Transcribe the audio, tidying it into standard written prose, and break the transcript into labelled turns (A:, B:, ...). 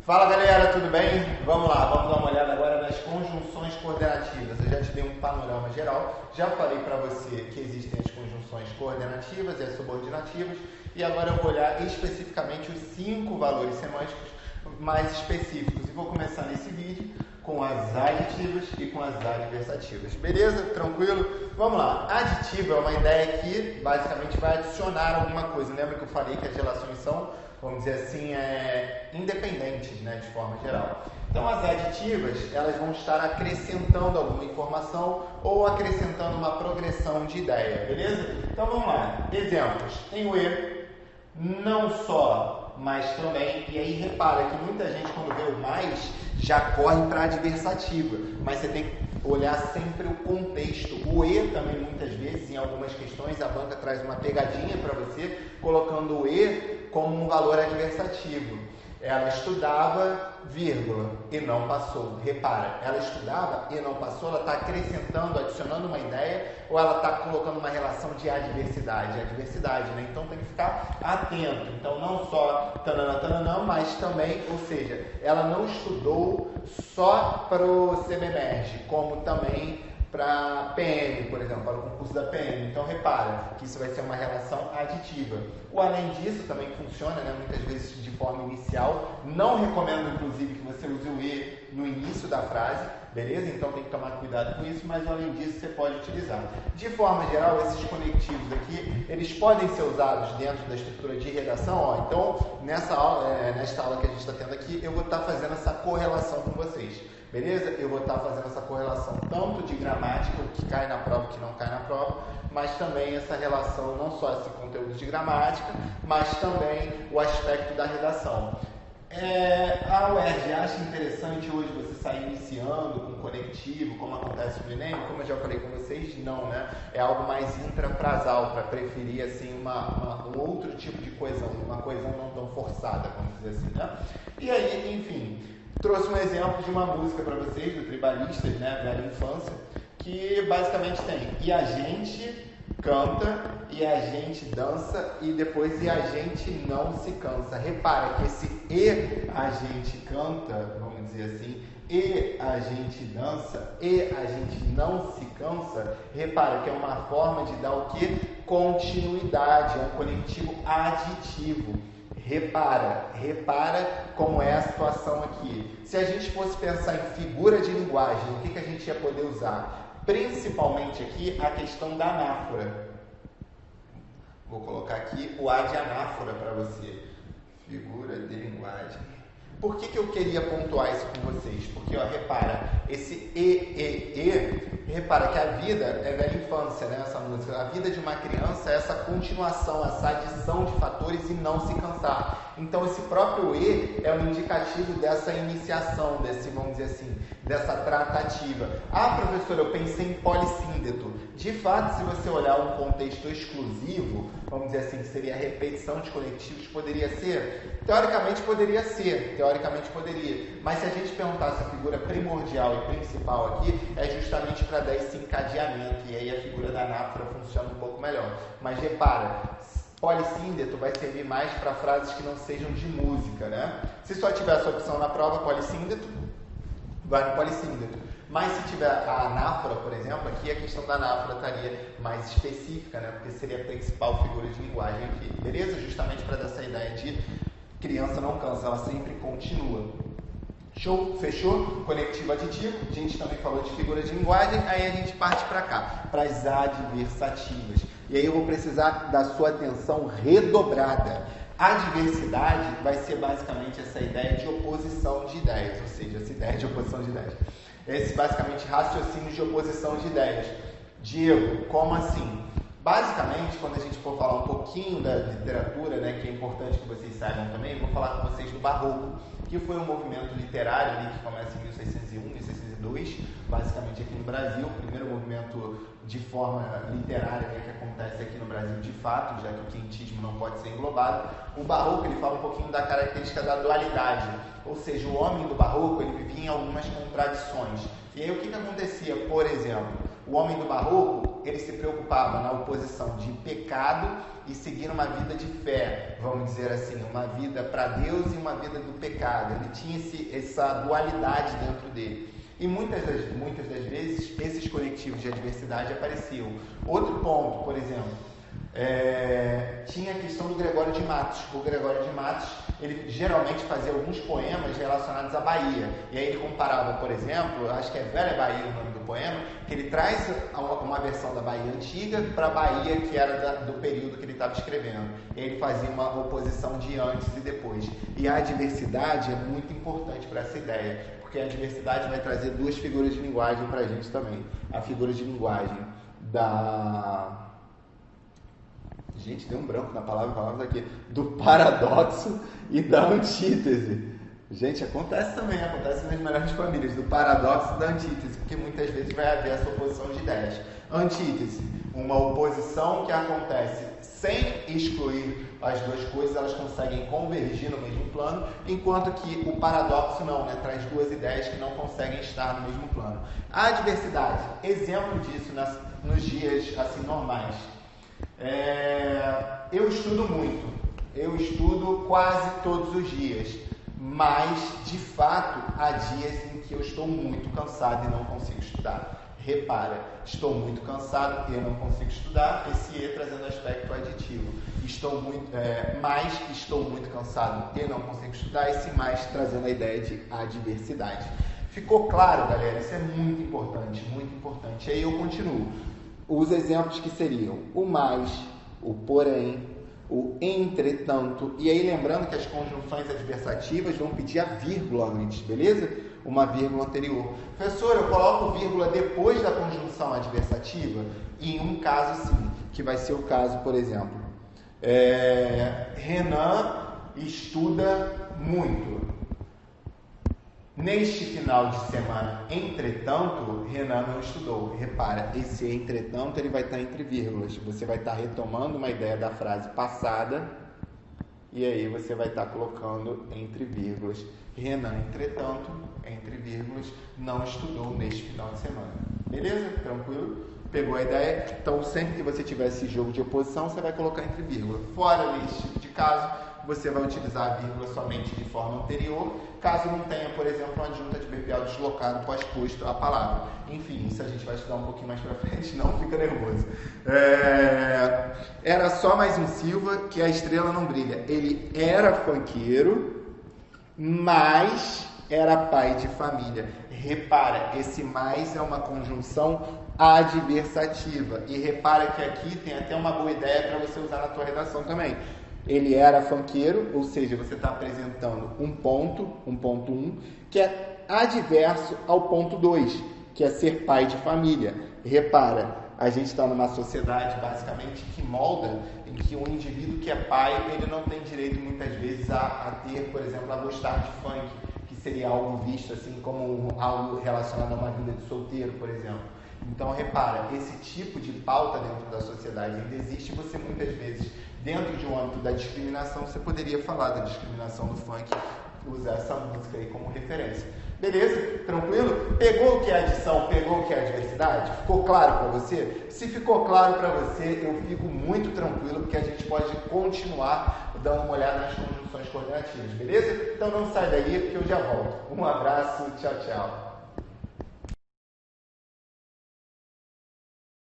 A: Fala galera, tudo bem? Vamos lá, vamos dar uma olhada agora nas conjunções coordenativas. Eu já te dei um panorama geral, já falei para você que existem as conjunções coordenativas e as subordinativas, e agora eu vou olhar especificamente os 5 valores semânticos mais específicos. E vou começar nesse vídeo com as aditivas e com as adversativas. Beleza? Tranquilo? Vamos lá. Aditivo é uma ideia que basicamente vai adicionar alguma coisa. Lembra que eu falei que as relações são, vamos dizer assim, independentes, né, de forma geral. Então, as aditivas, elas vão estar acrescentando alguma informação ou acrescentando uma progressão de ideia, beleza? Então, vamos lá. Exemplos. Tem o E, não só, mas também. E aí, repara que muita gente, quando vê o mais, já corre para a adversativa. Mas você tem que olhar sempre o contexto. O E também, muitas vezes, em algumas questões, a banca traz uma pegadinha para você, colocando o E como um valor adversativo. Ela estudava, vírgula, e não passou. Repara, ela estudava e não passou, ela está acrescentando, adicionando uma ideia, ou ela está colocando uma relação de adversidade? Adversidade, né? Então tem que ficar atento. Então não só tananã, tananã, mas também, ou seja, ela não estudou só para o CBMERG, como também para PM, por exemplo, para o concurso da PM. Então, repara que isso vai ser uma relação aditiva. O além disso também funciona, né, muitas vezes de forma inicial. Não recomendo, inclusive, que você use o E no início da frase, beleza? Então, tem que tomar cuidado com isso, mas além disso, você pode utilizar. De forma geral, esses conectivos aqui, eles podem ser usados dentro da estrutura de redação. Ó. Então, nesta aula que a gente está tendo aqui, eu vou estar fazendo essa correlação com vocês. Beleza? Eu vou estar fazendo essa correlação tanto de gramática, o que cai na prova e o que não cai na prova, mas também essa relação, não só esse conteúdo de gramática, mas também o aspecto da redação. A UERJ acha interessante hoje você sair iniciando com conectivo, como acontece no Enem? Como eu já falei com vocês, não, né? É algo mais intrafrasal, para preferir assim, um outro tipo de coesão, uma coesão não tão forçada, vamos dizer assim, né? E aí, enfim, trouxe um exemplo de uma música para vocês, do Tribalistas, né, Velha Infância, que basicamente tem e a gente canta, e a gente dança, e depois e a gente não se cansa. Repara que esse e a gente canta, vamos dizer assim, e a gente dança, e a gente não se cansa, repara que é uma forma de dar o quê? Continuidade, é um conectivo aditivo. Repara como é a situação aqui. Se a gente fosse pensar em figura de linguagem, o que a gente ia poder usar? Principalmente aqui a questão da anáfora. Vou colocar aqui o A de anáfora para você. Figura de linguagem. Por que eu queria pontuar isso com vocês? Porque, ó, repara, esse repara que a vida é velha infância, né, essa música. A vida de uma criança é essa continuação, essa adição de fatores e não se cansar. Então, esse próprio E é um indicativo dessa iniciação, vamos dizer assim, dessa tratativa. Ah, professor, eu pensei em polissíndeto. De fato, se você olhar um contexto exclusivo, vamos dizer assim, que seria a repetição de conectivos, poderia ser? Teoricamente poderia ser, mas se a gente perguntasse a figura primordial e principal aqui, é justamente para dar esse encadeamento, e aí a figura da anáfora funciona um pouco melhor. Mas repara, polissíndeto vai servir mais para frases que não sejam de música, né? Se só tiver essa opção na prova, polissíndeto, vai no polissíndeto. Mas se tiver a anáfora, por exemplo, aqui a questão da anáfora estaria mais específica, né? Porque seria a principal figura de linguagem aqui, beleza? Justamente para dar essa ideia de criança não cansa, ela sempre continua. Show? Fechou? Conectivo aditivo. A gente também falou de figura de linguagem, aí a gente parte para cá, para as adversativas. E aí eu vou precisar da sua atenção redobrada. A diversidade vai ser basicamente essa ideia de oposição de ideias, ou seja, essa ideia de oposição de ideias. Esse basicamente raciocínio de oposição de ideias. Diego, como assim? Basicamente, quando a gente for falar um pouquinho da literatura, né, que é importante que vocês saibam também, eu vou falar com vocês do Barroco, que foi um movimento literário ali, que começa em 1601, 1602, basicamente aqui no Brasil, o primeiro movimento de forma literária, né, que acontece aqui no Brasil de fato, já que o quentismo não pode ser englobado. O Barroco, ele fala um pouquinho da característica da dualidade, ou seja, o homem do Barroco, ele vivia em algumas contradições. E aí o que acontecia? Por exemplo, o homem do Barroco, ele se preocupava na oposição de pecado e seguir uma vida de fé, vamos dizer assim, uma vida para Deus e uma vida do pecado. Ele tinha essa dualidade dentro dele. E muitas das vezes, esses conectivos de adversidade apareciam. Outro ponto, por exemplo, tinha a questão do Gregório de Matos. O Gregório de Matos, ele geralmente fazia alguns poemas relacionados à Bahia. E aí ele comparava, por exemplo, acho que é Velha Bahia o nome do poema, que ele traz uma versão da Bahia antiga para a Bahia que era do período que ele estava escrevendo. E aí ele fazia uma oposição de antes e depois. E a adversidade é muito importante para essa ideia, porque a adversidade vai trazer duas figuras de linguagem para a gente também. A figura de linguagem da... Gente, deu um branco na palavra aqui. Do paradoxo e da antítese. Gente, acontece também, acontece nas melhores famílias. Do paradoxo e da antítese, porque muitas vezes vai haver essa oposição de ideias. Antítese, uma oposição que acontece sem excluir as duas coisas, elas conseguem convergir no mesmo plano, enquanto que o paradoxo não, né? Traz duas ideias que não conseguem estar no mesmo plano. A adversidade, exemplo disso nos dias assim normais. Eu estudo muito, eu estudo quase todos os dias, mas de fato há dias em que eu estou muito cansado e não consigo estudar. Repara, estou muito cansado e eu não consigo estudar, esse E trazendo aspecto aditivo. Estou muito cansado e não consigo estudar, esse mais trazendo a ideia de adversidade. Ficou claro, galera? Isso é muito importante, muito importante. Aí eu continuo. Os exemplos que seriam o mais, o porém, o entretanto, e aí lembrando que as conjunções adversativas vão pedir a vírgula antes, beleza? Uma vírgula anterior. Professor, eu coloco vírgula depois da conjunção adversativa? E em um caso sim, que vai ser o caso, por exemplo, Renan estuda muito. Neste final de semana, entretanto, Renan não estudou. Repara, esse entretanto ele vai estar entre vírgulas. Você vai estar retomando uma ideia da frase passada e aí você vai estar colocando entre vírgulas. Renan, entretanto, entre vírgulas, não estudou neste final de semana. Beleza? Tranquilo? Pegou a ideia? Então, sempre que você tiver esse jogo de oposição, você vai colocar entre vírgula. Fora nesse tipo de caso, você vai utilizar a vírgula somente de forma anterior, caso não tenha, por exemplo, uma adjunta adverbial deslocado pós-posto à palavra. Enfim, isso a gente vai estudar um pouquinho mais pra frente, não fica nervoso. Era só mais um Silva que a estrela não brilha. Ele era funkeiro, mas era pai de família. Repara, esse mais é uma conjunção adversativa. E repara que aqui tem até uma boa ideia para você usar na tua redação também. Ele era funkeiro, ou seja, você está apresentando um ponto 1, que é adverso ao ponto 2, que é ser pai de família. Repara, a gente está numa sociedade, basicamente, que molda em que um indivíduo que é pai, ele não tem direito, muitas vezes, a ter, por exemplo, a gostar de funk, que seria algo visto assim como algo relacionado a uma vida de solteiro, por exemplo. Então, repara, esse tipo de pauta dentro da sociedade ainda existe, você muitas vezes, dentro de um âmbito da discriminação, você poderia falar da discriminação do funk, usar essa música aí como referência. Beleza? Tranquilo? Pegou o que é adição, pegou o que é adversidade? Ficou claro para você? Se ficou claro para você, eu fico muito tranquilo, porque a gente pode continuar dando uma olhada nas conjunções coordenativas, beleza? Então não sai daí, porque eu já volto. Um abraço, tchau, tchau.